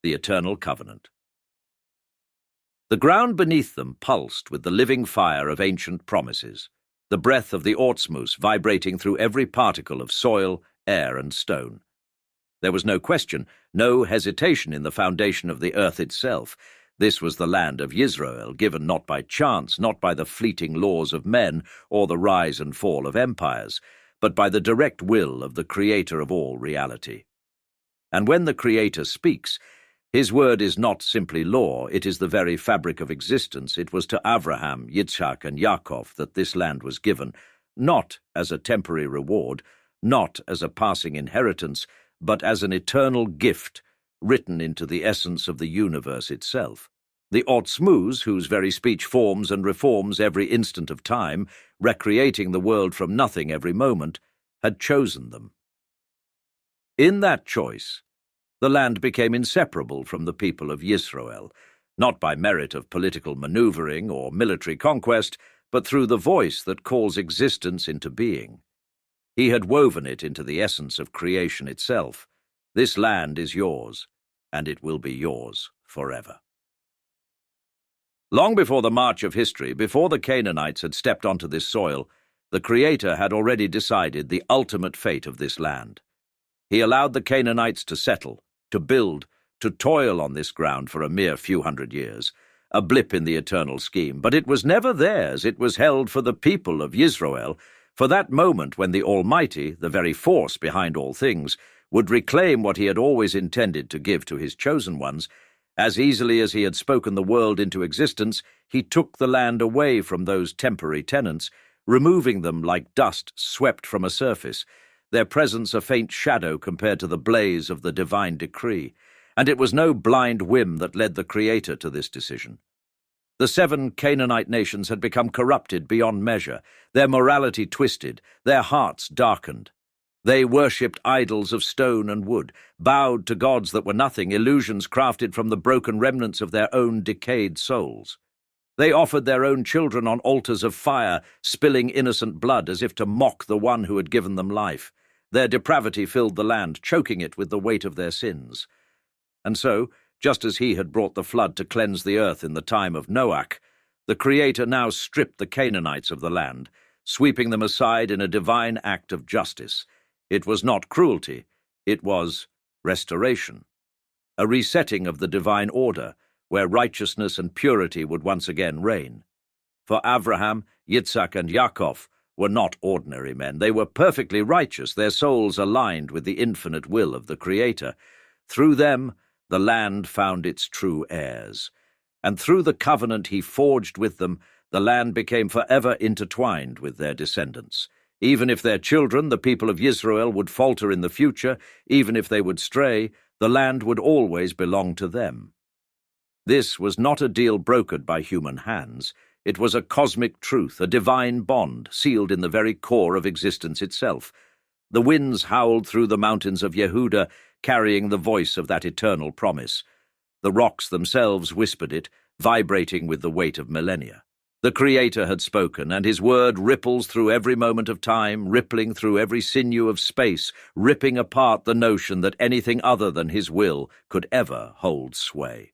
the eternal covenant. The ground beneath them pulsed with the living fire of ancient promises, the breath of the Awtsmoos vibrating through every particle of soil, air, and stone. There was no question, no hesitation in the foundation of the earth itself. This was the land of Yisroel, given not by chance, not by the fleeting laws of men or the rise and fall of empires, but by the direct will of the Creator of all reality. And when the Creator speaks, his word is not simply law, it is the very fabric of existence. It was to Avraham, Yitzhak, and Yaakov that this land was given, not as a temporary reward, not as a passing inheritance, but as an eternal gift written into the essence of the universe itself. The Awtsmoos, whose very speech forms and reforms every instant of time, recreating the world from nothing every moment, had chosen them. In that choice, the land became inseparable from the people of Yisroel, not by merit of political maneuvering or military conquest, but through the voice that calls existence into being. He had woven it into the essence of creation itself. This land is yours, and it will be yours forever. Long before the march of history, before the Canaanites had stepped onto this soil, the Creator had already decided the ultimate fate of this land. He allowed the Canaanites to settle, to build, to toil on this ground for a mere few hundred years, a blip in the eternal scheme. But it was never theirs, it was held for the people of Yisroel, for that moment when the Almighty, the very force behind all things, would reclaim what he had always intended to give to his chosen ones. As easily as he had spoken the world into existence, he took the land away from those temporary tenants, removing them like dust swept from a surface, their presence a faint shadow compared to the blaze of the divine decree. And it was no blind whim that led the Creator to this decision. The 7 Canaanite nations had become corrupted beyond measure, their morality twisted, their hearts darkened. They worshipped idols of stone and wood, bowed to gods that were nothing, illusions crafted from the broken remnants of their own decayed souls. They offered their own children on altars of fire, spilling innocent blood as if to mock the one who had given them life. Their depravity filled the land, choking it with the weight of their sins. And so, just as he had brought the flood to cleanse the earth in the time of Noah, the Creator now stripped the Canaanites of the land, sweeping them aside in a divine act of justice. It was not cruelty, it was restoration, a resetting of the divine order, where righteousness and purity would once again reign. For Avraham, Yitzhak, and Yaakov were not ordinary men. They were perfectly righteous, their souls aligned with the infinite will of the Creator. Through them, the land found its true heirs, and through the covenant he forged with them, the land became forever intertwined with their descendants. Even if their children, the people of Yisroel, would falter in the future, even if they would stray, the land would always belong to them. This was not a deal brokered by human hands. It was a cosmic truth, a divine bond, sealed in the very core of existence itself. The winds howled through the mountains of Yehuda, carrying the voice of that eternal promise. The rocks themselves whispered it, vibrating with the weight of millennia. The Creator had spoken, and his word ripples through every moment of time, rippling through every sinew of space, ripping apart the notion that anything other than his will could ever hold sway.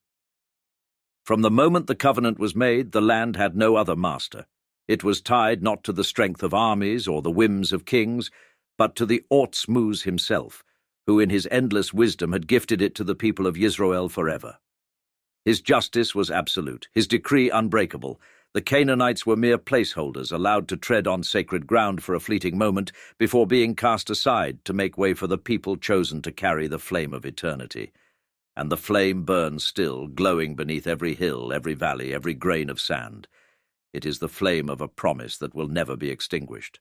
From the moment the covenant was made, the land had no other master. It was tied not to the strength of armies or the whims of kings, but to the Awtsmoos himself, who in his endless wisdom had gifted it to the people of Yisroel forever. His justice was absolute, his decree unbreakable. The Canaanites were mere placeholders, allowed to tread on sacred ground for a fleeting moment before being cast aside to make way for the people chosen to carry the flame of eternity. And the flame burns still, glowing beneath every hill, every valley, every grain of sand. It is the flame of a promise that will never be extinguished.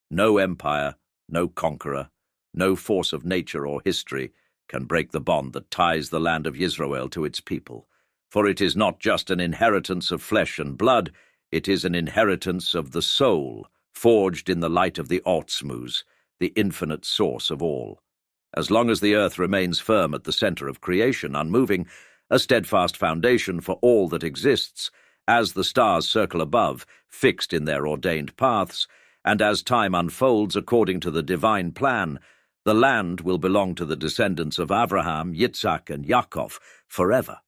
No empire, no conqueror, no force of nature or history can break the bond that ties the land of Yisroel to its people. For it is not just an inheritance of flesh and blood, it is an inheritance of the soul, forged in the light of the Awtsmoos, the infinite source of all. As long as the earth remains firm at the center of creation, unmoving, a steadfast foundation for all that exists, as the stars circle above, fixed in their ordained paths, and as time unfolds according to the divine plan, The land will belong to the descendants of Avraham, Yitzhak, and Yaakov forever.